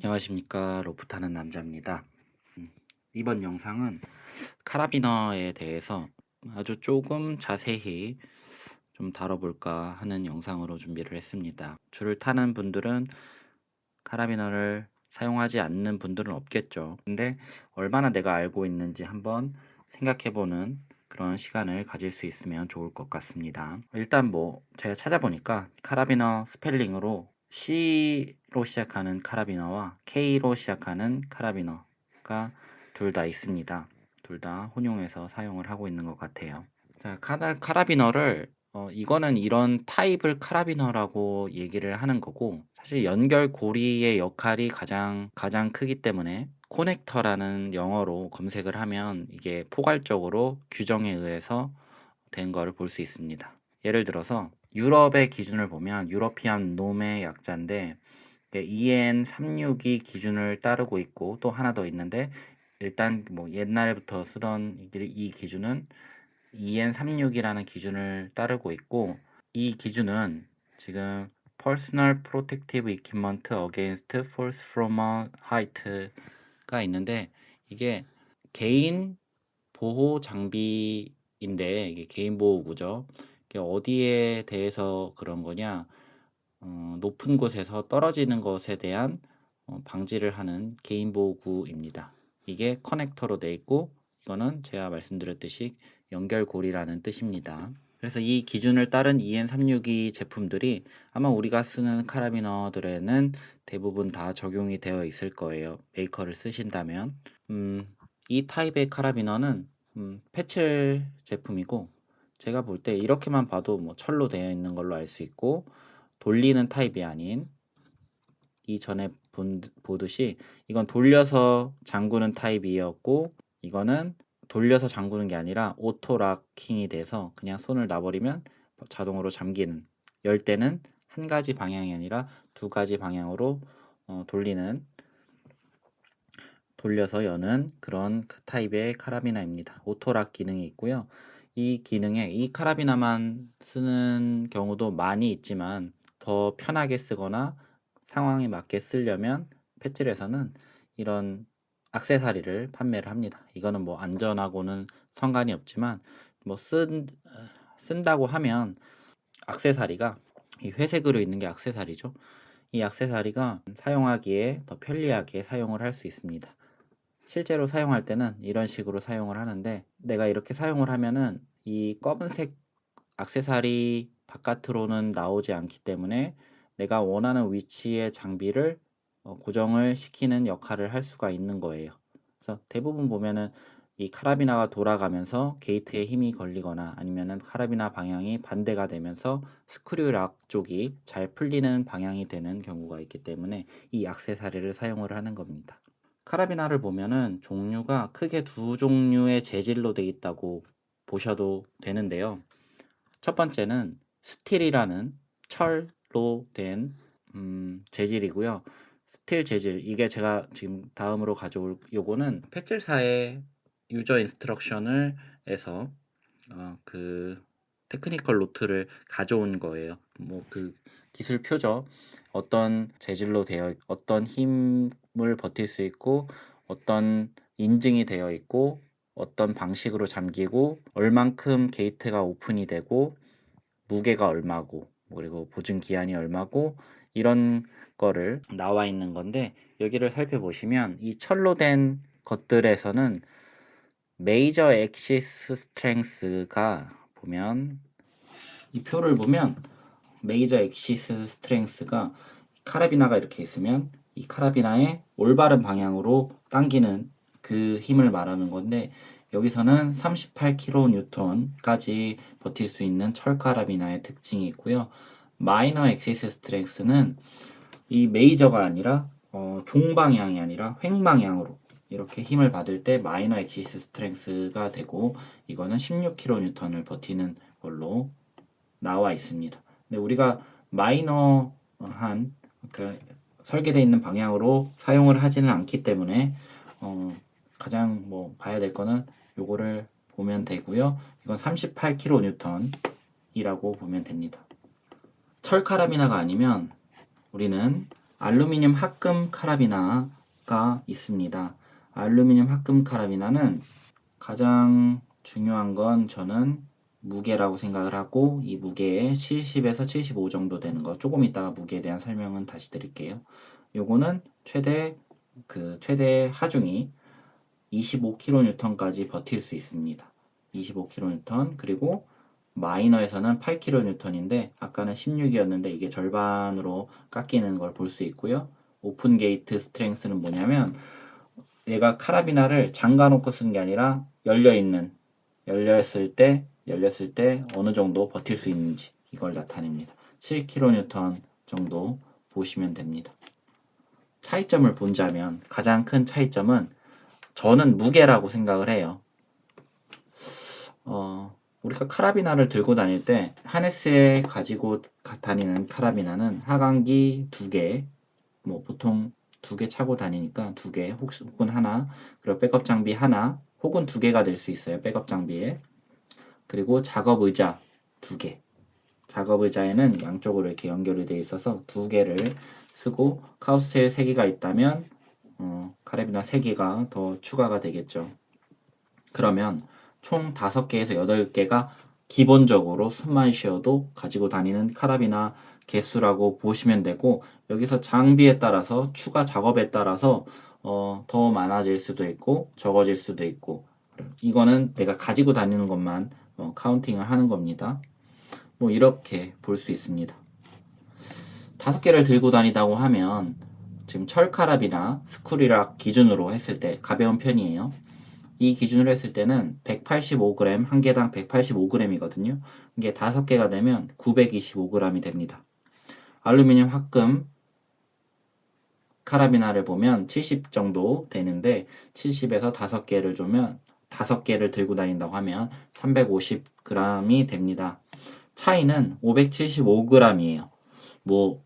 안녕하십니까. 로프 타는 남자입니다. 이번 영상은 카라비너에 대해서 아주 조금 자세히 좀 다뤄볼까 하는 영상으로 준비를 했습니다. 줄을 타는 분들은 카라비너를 사용하지 않는 분들은 없겠죠. 근데 얼마나 내가 알고 있는지 한번 생각해보는 그런 시간을 가질 수 있으면 좋을 것 같습니다. 일단 제가 찾아보니까 카라비너 스펠링으로 C로 시작하는 카라비너와 K로 시작하는 카라비너가 둘 다 있습니다. 둘 다 혼용해서 사용을 하고 있는 것 같아요. 자, 카라비너를 이거는 이런 타입을 카라비너라고 얘기를 하는 거고, 사실 연결고리의 역할이 가장 크기 때문에 코넥터라는 영어로 검색을 하면 이게 포괄적으로 규정에 의해서 된 거를 볼 수 있습니다. 예를 들어서 유럽의 기준을 보면 유러피안 놈의 약자인데 EN362 기준을 따르고 있고, 또 하나 더 있는데 일단 옛날부터 쓰던 이 기준은 EN36이라는 기준을 따르고 있고, 이 기준은 지금 Personal Protective Equipment Against Falls from a Height가 있는데, 이게 개인 보호 장비인데 이게 개인 보호구죠. 이게 어디에 대해서 그런 거냐? 높은 곳에서 떨어지는 것에 대한 방지를 하는 개인 보호구입니다. 이게 커넥터로 되어 있고, 이거는 제가 말씀드렸듯이 연결고리라는 뜻입니다. 그래서 이 기준을 따른 EN362 제품들이 아마 우리가 쓰는 카라비너들에는 대부분 다 적용이 되어 있을 거예요. 메이커를 쓰신다면. 이 타입의 카라비너는 패칠 제품이고, 제가 볼 때 이렇게만 봐도 철로 되어 있는 걸로 알 수 있고, 돌리는 타입이 아닌, 이전에 보듯이 이건 돌려서 잠그는 타입이었고, 이거는 돌려서 잠그는 게 아니라 오토 락킹이 돼서 그냥 손을 놔버리면 자동으로 잠기는, 열 때는 한 가지 방향이 아니라 두 가지 방향으로 돌려서 여는 그런 타입의 카라비나입니다. 오토락 기능이 있고요. 이 기능에 이 카라비나만 쓰는 경우도 많이 있지만, 더 편하게 쓰거나 상황에 맞게 쓰려면 패칠에서는 이런 액세서리를 판매를 합니다. 이거는 안전하고는 상관이 없지만, 쓴다고 하면 액세서리가 이 회색으로 있는 게 액세서리죠. 이 액세서리가 사용하기에 더 편리하게 사용을 할 수 있습니다. 실제로 사용할 때는 이런 식으로 사용을 하는데, 내가 이렇게 사용을 하면은 이 검은색 액세서리 바깥으로는 나오지 않기 때문에 내가 원하는 위치의 장비를 고정을 시키는 역할을 할 수가 있는 거예요. 그래서 대부분 보면은 이 카라비나가 돌아가면서 게이트에 힘이 걸리거나, 아니면은 카라비나 방향이 반대가 되면서 스크류락 쪽이 잘 풀리는 방향이 되는 경우가 있기 때문에 이 액세서리를 사용을 하는 겁니다. 카라비나를 보면은 종류가 크게 두 종류의 재질로 되어 있다고 보셔도 되는데요. 첫 번째는 스틸이라는 철로 된 재질이고요. 스틸 재질, 이게 제가 지금 다음으로 가져올 요거는 패칠사의 유저 인스트럭션을 해서 그 테크니컬 노트를 가져온 거예요. 그 기술표죠. 어떤 재질로 어떤 힘을 버틸 수 있고, 어떤 인증이 되어 있고, 어떤 방식으로 잠기고, 얼만큼 게이트가 오픈이 되고, 무게가 얼마고, 그리고 보증 기한이 얼마고, 이런 거를 나와 있는 건데, 여기를 살펴보시면 이 철로 된 것들에서는 메이저 엑시스 스트렝스가 보면, 이 표를 보면 메이저 엑시스 스트렝스가 카라비나가 이렇게 있으면 이 카라비나의 올바른 방향으로 당기는 그 힘을 말하는 건데, 여기서는 38kN까지 버틸 수 있는 철 카라비나의 특징이 있고요. 마이너 엑시스 스트렝스는 이 메이저가 아니라 종방향이 아니라 횡방향으로 이렇게 힘을 받을 때 마이너 엑시스 스트렝스가 되고, 이거는 16kN을 버티는 걸로 나와 있습니다. 근데 우리가 마이너한 설계되어 있는 방향으로 사용을 하지는 않기 때문에 가장 봐야 될 거는 요거를 보면 되고요. 이건 38kN이라고 보면 됩니다. 철 카라비나가 아니면 우리는 알루미늄 합금 카라비나가 있습니다. 알루미늄 합금 카라비나는 가장 중요한 건 저는 무게라고 생각을 하고, 이 무게에 70에서 75 정도 되는 거, 조금 이따가 무게에 대한 설명은 다시 드릴게요. 요거는 최대 하중이 25kN까지 버틸 수 있습니다. 25kN. 그리고 마이너에서는 8kN인데 아까는 16이었는데 이게 절반으로 깎이는 걸 볼 수 있고요. 오픈 게이트 스트렝스는 뭐냐면, 얘가 카라비나를 잠가 놓고 쓰는 게 아니라 열렸을 때 어느 정도 버틸 수 있는지 이걸 나타냅니다. 7kN 정도 보시면 됩니다. 차이점을 본다면 가장 큰 차이점은 저는 무게라고 생각을 해요. 우리가 카라비나를 들고 다닐 때 하네스에 가지고 다니는 카라비나는 하강기 2개, 뭐 보통 2개 차고 다니니까 2개 혹은 하나, 그리고 백업 장비 하나 혹은 2개가 될 수 있어요. 백업 장비에. 그리고 작업 의자 2개. 작업 의자에는 양쪽으로 이렇게 연결이 되어 있어서 2개를 쓰고, 카우스테일 3개가 있다면 카라비나 3개가 더 추가가 되겠죠. 그러면 총 5개에서 8개가 기본적으로 숨만 쉬어도 가지고 다니는 카라비나 개수라고 보시면 되고, 여기서 장비에 따라서 추가 작업에 따라서 더 많아질 수도 있고 적어질 수도 있고, 이거는 내가 가지고 다니는 것만 카운팅을 하는 겁니다. 뭐 이렇게 볼 수 있습니다. 5개를 들고 다니다고 하면 지금 철카라비나 스쿠리락 기준으로 했을 때 가벼운 편이에요. 이 기준으로 했을 때는 185g, 한 개당 185g이거든요. 이게 5개가 되면 925g이 됩니다. 알루미늄 합금 카라비나를 보면 70 정도 되는데, 70에서 5개를 들고 다닌다고 하면 350g이 됩니다. 차이는 575g이에요. 뭐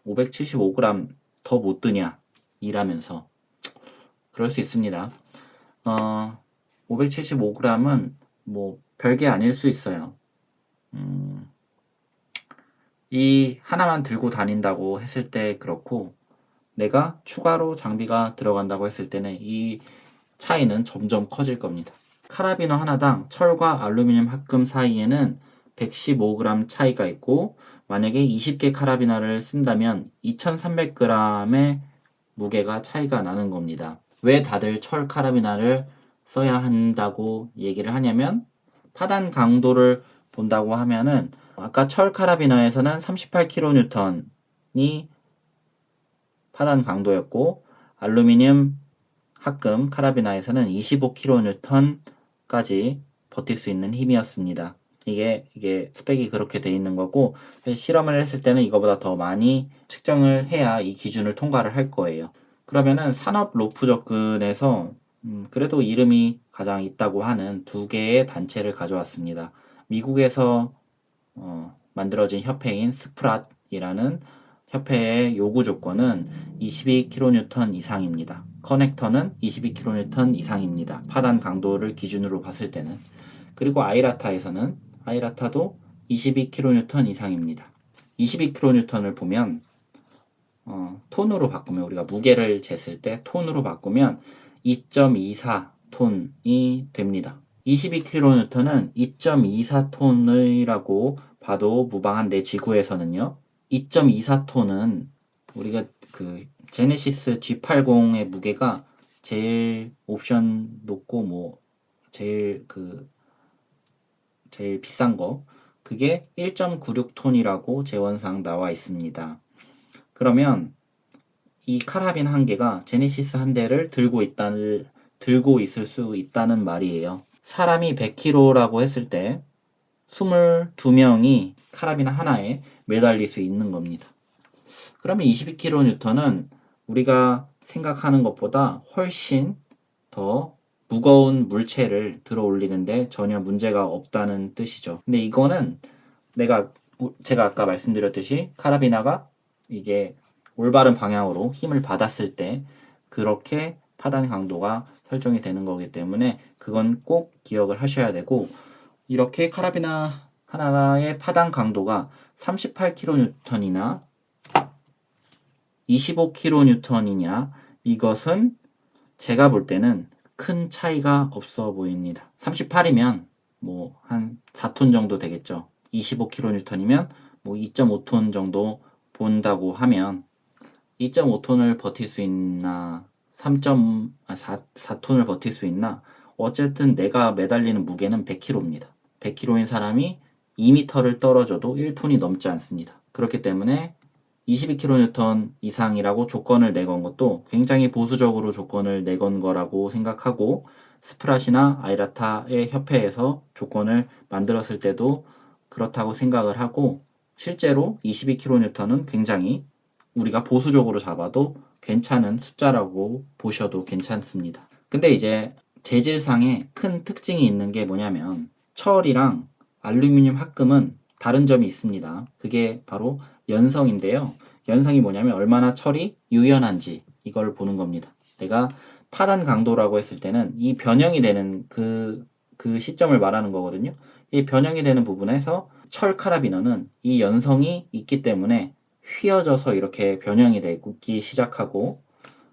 575g 더 못 드냐 이라면서, 그럴 수 있습니다. 575g은 뭐 별게 아닐 수 있어요. 이 하나만 들고 다닌다고 했을 때 그렇고, 내가 추가로 장비가 들어간다고 했을 때는 이 차이는 점점 커질 겁니다. 카라비너 하나당 철과 알루미늄 합금 사이에는 115g 차이가 있고, 만약에 20개 카라비나를 쓴다면 2300g의 무게가 차이가 나는 겁니다. 왜 다들 철 카라비나를 써야 한다고 얘기를 하냐면, 파단 강도를 본다고 하면은 아까 철 카라비너에서는 38kN이 파단 강도였고, 알루미늄 합금 카라비나에서는 25kN까지 버틸 수 있는 힘이었습니다. 이게 스펙이 그렇게 돼 있는 거고, 실험을 했을 때는 이거보다 더 많이 측정을 해야 이 기준을 통과를 할 거예요. 그러면은 산업 로프 접근에서 그래도 이름이 가장 있다고 하는 2개의 단체를 가져왔습니다. 미국에서 만들어진 협회인 스프랏이라는 협회의 요구 조건은 22kN 이상입니다. 커넥터는 22kN 이상입니다. 파단 강도를 기준으로 봤을 때는. 그리고 아이라타도 22kN 이상입니다. 22kN을 보면 톤으로 바꾸면, 우리가 무게를 쟀을 때 톤으로 바꾸면 2.24톤이 됩니다. 22kN은 2.24톤이라고 봐도 무방한데, 지구에서는요. 2.24톤은 우리가 그 제네시스 G80의 무게가 제일 옵션 높고 뭐 제일 비싼 거, 그게 1.96톤이라고 제원상 나와 있습니다. 그러면 이 카라빈 한 개가 제네시스 한 대를 들고 있을 수 있다는 말이에요. 사람이 100kg라고 했을 때 22명이 카라빈 하나에 매달릴 수 있는 겁니다. 그러면 22kN은 우리가 생각하는 것보다 훨씬 더 무거운 물체를 들어 올리는데 전혀 문제가 없다는 뜻이죠. 근데 이거는 제가 아까 말씀드렸듯이 카라비나가 이게 올바른 방향으로 힘을 받았을 때 그렇게 파단 강도가 설정이 되는 거기 때문에 그건 꼭 기억을 하셔야 되고, 이렇게 카라비나 하나의 파단 강도가 38kN이나 25kN이냐? 이것은 제가 볼 때는 큰 차이가 없어 보입니다. 38이면 뭐 한 4톤 정도 되겠죠. 25kN이면 뭐 2.5톤 정도 본다고 하면 2.5톤을 버틸 수 있나 4톤을 버틸 수 있나. 어쨌든 내가 매달리는 무게는 100kg입니다. 100kg인 사람이 2m를 떨어져도 1톤이 넘지 않습니다. 그렇기 때문에 22kN 이상이라고 조건을 내건 것도 굉장히 보수적으로 조건을 내건 거라고 생각하고, 스프랏이나 아이라타의 협회에서 조건을 만들었을 때도 그렇다고 생각을 하고, 실제로 22kN은 굉장히 우리가 보수적으로 잡아도 괜찮은 숫자라고 보셔도 괜찮습니다. 근데 이제 재질상에 큰 특징이 있는 게 뭐냐면, 철이랑 알루미늄 합금은 다른 점이 있습니다. 그게 바로 연성인데요. 연성이 뭐냐면 얼마나 철이 유연한지 이걸 보는 겁니다. 내가 파단 강도라고 했을 때는 이 변형이 되는 그 시점을 말하는 거거든요. 이 변형이 되는 부분에서 철 카라비너는 이 연성이 있기 때문에 휘어져서 이렇게 변형이 되기 시작하고,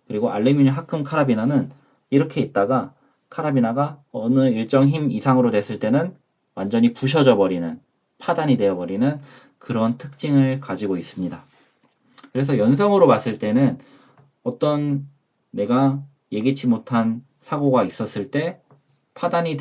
그리고 알루미늄 합금 카라비너는 이렇게 있다가 카라비너가 어느 일정 힘 이상으로 됐을 때는 완전히 부셔져 버리는, 파단이 되어 버리는 그런 특징을 가지고 있습니다. 그래서 연성으로 봤을 때는 어떤 내가 예기치 못한 사고가 있었을 때 파단이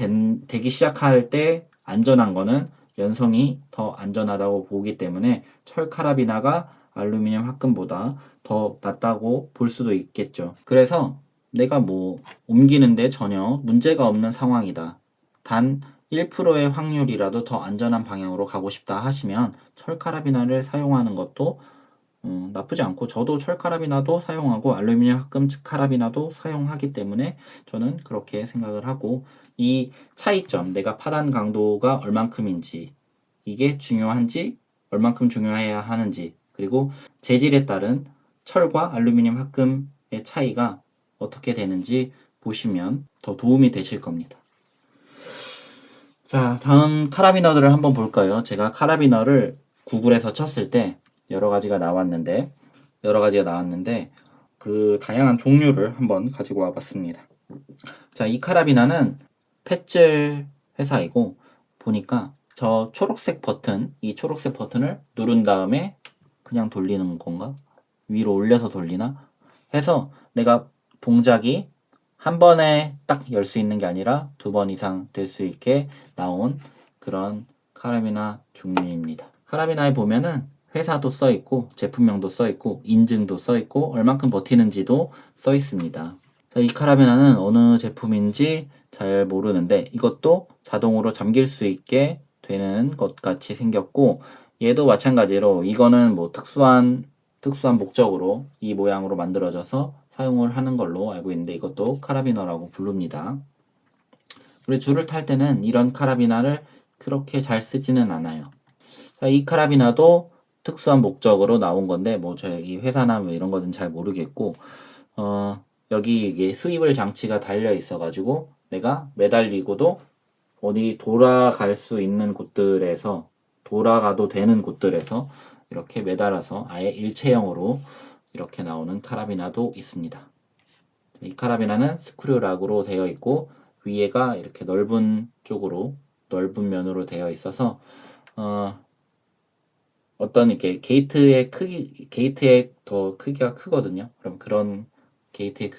되기 시작할 때 안전한 거는 연성이 더 안전하다고 보기 때문에 철 카라비나가 알루미늄 합금보다 더 낫다고 볼 수도 있겠죠. 그래서 내가 뭐 옮기는데 전혀 문제가 없는 상황이다, 단 1%의 확률이라도 더 안전한 방향으로 가고 싶다 하시면 철 카라비나를 사용하는 것도 나쁘지 않고, 저도 철 카라비나도 사용하고 알루미늄 합금 카라비나도 사용하기 때문에 저는 그렇게 생각을 하고, 이 차이점, 내가 파단 강도가 얼만큼인지, 이게 중요한지, 얼만큼 중요해야 하는지, 그리고 재질에 따른 철과 알루미늄 합금의 차이가 어떻게 되는지 보시면 더 도움이 되실 겁니다. 자, 다음 카라비너들을 한번 볼까요? 제가 카라비너를 구글에서 쳤을 때 여러 가지가 나왔는데 그 다양한 종류를 한번 가지고 와봤습니다. 자, 이 카라비너는 펫즐 회사이고, 보니까 저 초록색 버튼, 이 초록색 버튼을 누른 다음에 그냥 돌리는 건가? 위로 올려서 돌리나? 해서 내가 동작이 한 번에 딱 열 수 있는 게 아니라 2번 이상 될 수 있게 나온 그런 카라비나 종류입니다. 카라비나에 보면은 회사도 써 있고 제품명도 써 있고 인증도 써 있고 얼만큼 버티는지도 써 있습니다. 이 카라비나는 어느 제품인지 잘 모르는데 이것도 자동으로 잠길 수 있게 되는 것 같이 생겼고, 얘도 마찬가지로 이거는 뭐 특수한 목적으로 이 모양으로 만들어져서 사용을 하는 걸로 알고 있는데, 이것도 카라비너라고 부릅니다. 우리 줄을 탈 때는 이런 카라비나를 그렇게 잘 쓰지는 않아요. 자, 이 카라비나도 특수한 목적으로 나온 건데 뭐 저희 회사나 뭐 이런 거는 잘 모르겠고, 여기 이게 스위블 장치가 달려 있어 가지고 내가 매달리고도 어디 돌아갈 수 있는 곳들에서, 돌아가도 되는 곳들에서 이렇게 매달아서 아예 일체형으로 이렇게 나오는 카라비나도 있습니다. 이 카라비나는 스크류 락으로 되어 있고 위에가 이렇게 넓은 면으로 되어 있어서 어떤 이렇게 게이트의 더 크기가 크거든요. 그럼 그런 게이트의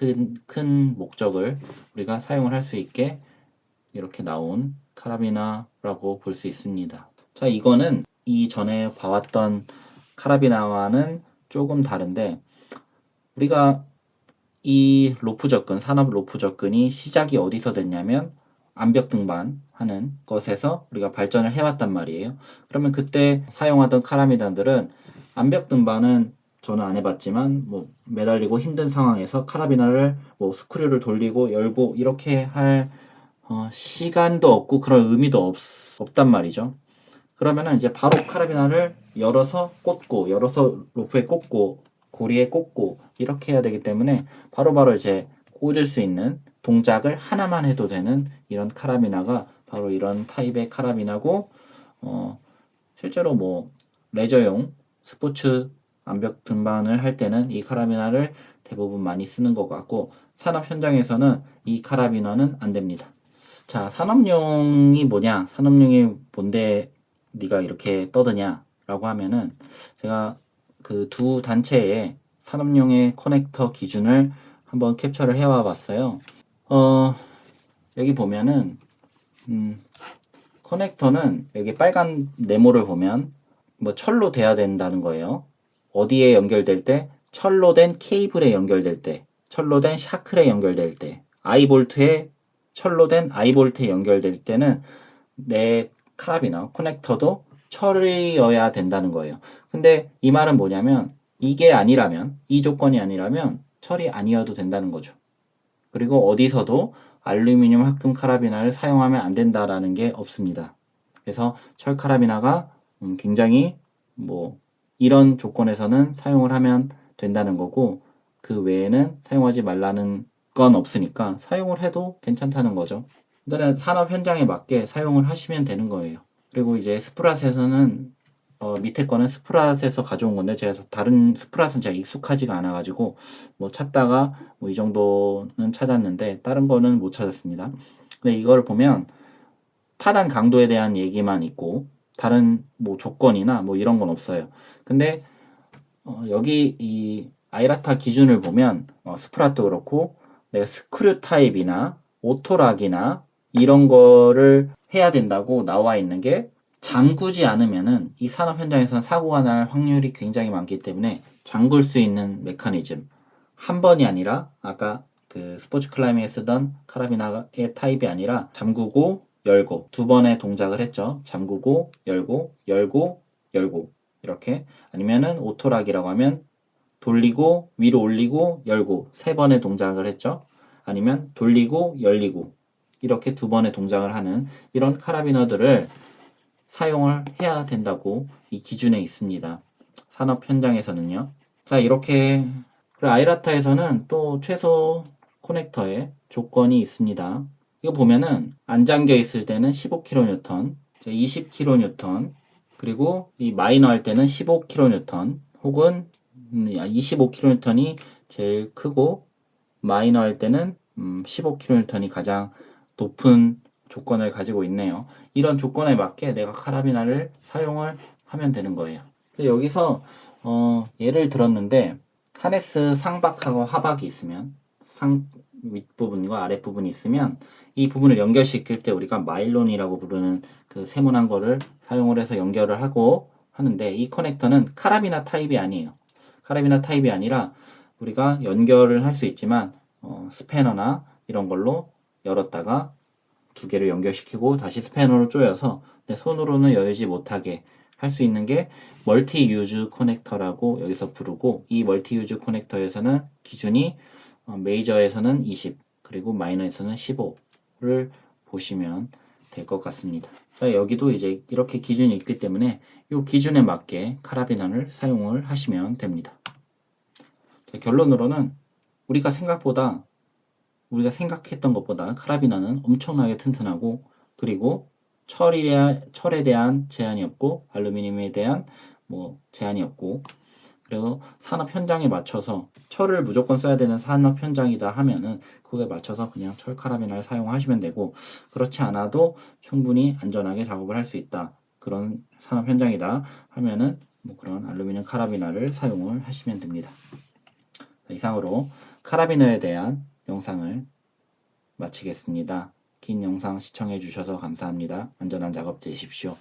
큰 목적을 우리가 사용을 할 수 있게 이렇게 나온 카라비나라고 볼 수 있습니다. 자, 이거는 이전에 봐왔던 카라비나와는 조금 다른데, 우리가 이 산업 로프 접근이 시작이 어디서 됐냐면 암벽 등반하는 것에서 우리가 발전을 해왔단 말이에요. 그러면 그때 사용하던 카라비나들은, 암벽 등반은 저는 안 해봤지만 뭐 매달리고 힘든 상황에서 카라비나를 뭐 스크류를 돌리고 열고 이렇게 할 시간도 없고 그럴 의미도 없단 말이죠. 그러면은 이제 바로 카라비나를 열어서 로프에 꽂고 고리에 꽂고 이렇게 해야 되기 때문에 바로바로 이제 꽂을 수 있는 동작을 하나만 해도 되는 이런 카라비나가 바로 이런 타입의 카라비나고, 실제로 뭐 레저용 스포츠 암벽 등반을 할 때는 이 카라비나를 대부분 많이 쓰는 것 같고, 산업 현장에서는 이 카라비너는 안 됩니다. 자, 산업용이 뭐냐? 산업용이 뭔데 네가 이렇게 떠드냐? 라고 하면은, 제가 그 두 단체의 산업용의 커넥터 기준을 한번 캡처를 해와 봤어요. 여기 보면은 커넥터는 여기 빨간 네모를 보면 뭐 철로 돼야 된다는 거예요. 어디에 연결될 때? 철로 된 케이블에 연결될 때, 철로 된 샤클에 연결될 때, 아이볼트에 철로 된 아이볼트에 연결될 때는 내 카라비너 커넥터도 철이어야 된다는 거예요. 근데 이 말은 뭐냐면, 이게 아니라면, 이 조건이 아니라면 철이 아니어도 된다는 거죠. 그리고 어디서도 알루미늄 합금 카라비나를 사용하면 안 된다라는 게 없습니다. 그래서 철 카라비나가 굉장히 뭐 이런 조건에서는 사용을 하면 된다는 거고, 그 외에는 사용하지 말라는 건 없으니까 사용을 해도 괜찮다는 거죠. 그러니까 산업 현장에 맞게 사용을 하시면 되는 거예요. 그리고 이제 스프랏에서는 밑에 거는 스프랏에서 가져온 건데, 제가 다른 스프랏은 제가 익숙하지가 않아가지고 뭐 찾다가 뭐 이 정도는 찾았는데 다른 거는 못 찾았습니다. 근데 이걸 보면 파단 강도에 대한 얘기만 있고 다른 뭐 조건이나 뭐 이런 건 없어요. 근데 여기 이 아이라타 기준을 보면 스프랏도 그렇고 내가 스크류 타입이나 오토락이나 이런 거를 해야 된다고 나와 있는 게, 잠그지 않으면은 이 산업 현장에서는 사고가 날 확률이 굉장히 많기 때문에 잠글 수 있는 메커니즘, 한 번이 아니라 아까 그 스포츠 클라이밍에 쓰던 카라비나의 타입이 아니라 잠그고 열고 두 번의 동작을 했죠. 잠그고 열고 열고 열고 이렇게. 아니면은 오토락이라고 하면 돌리고 위로 올리고 열고 세 번의 동작을 했죠. 아니면 돌리고 열리고 이렇게 두 번의 동작을 하는 이런 카라비너들을 사용을 해야 된다고 이 기준에 있습니다. 산업 현장에서는요. 자, 이렇게. 그리고 아이라타에서는 또 최소 커넥터의 조건이 있습니다. 이거 보면은 안 잠겨 있을 때는 15kN, 20kN, 그리고 이 마이너 할 때는 15kN, 혹은 25kN이 제일 크고 마이너 할 때는 15kN이 가장 높은 조건을 가지고 있네요. 이런 조건에 맞게 내가 카라비나를 사용을 하면 되는 거예요. 여기서 예를 들었는데, 하네스 상박하고 하박이 있으면, 상 윗부분과 아랫부분이 있으면 이 부분을 연결시킬 때 우리가 마일론이라고 부르는 그 세모난 거를 사용을 해서 연결을 하고 하는데, 이 커넥터는 카라비나 타입이 아니에요. 카라비나 타입이 아니라 우리가 연결을 할 수 있지만 스패너나 이런 걸로 열었다가 두 개를 연결시키고 다시 스패너로 조여서 내 손으로는 열지 못하게 할 수 있는 게 멀티 유즈 커넥터라고 여기서 부르고, 이 멀티 유즈 커넥터에서는 기준이 메이저에서는 20, 그리고 마이너에서는 15를 보시면 될 것 같습니다. 자, 여기도 이제 이렇게 기준이 있기 때문에 이 기준에 맞게 카라비나를 사용을 하시면 됩니다. 자, 결론으로는 우리가 생각했던 것보다 카라비나는 엄청나게 튼튼하고, 그리고 철에 대한 제한이 없고 알루미늄에 대한 뭐 제한이 없고, 그리고 산업 현장에 맞춰서 철을 무조건 써야 되는 산업 현장이다 하면은 그거에 맞춰서 그냥 철 카라비나를 사용하시면 되고, 그렇지 않아도 충분히 안전하게 작업을 할 수 있다, 그런 산업 현장이다 하면은 뭐 그런 알루미늄 카라비나를 사용을 하시면 됩니다. 이상으로 카라비너에 대한 영상을 마치겠습니다. 긴 영상 시청해 주셔서 감사합니다. 안전한 작업 되십시오.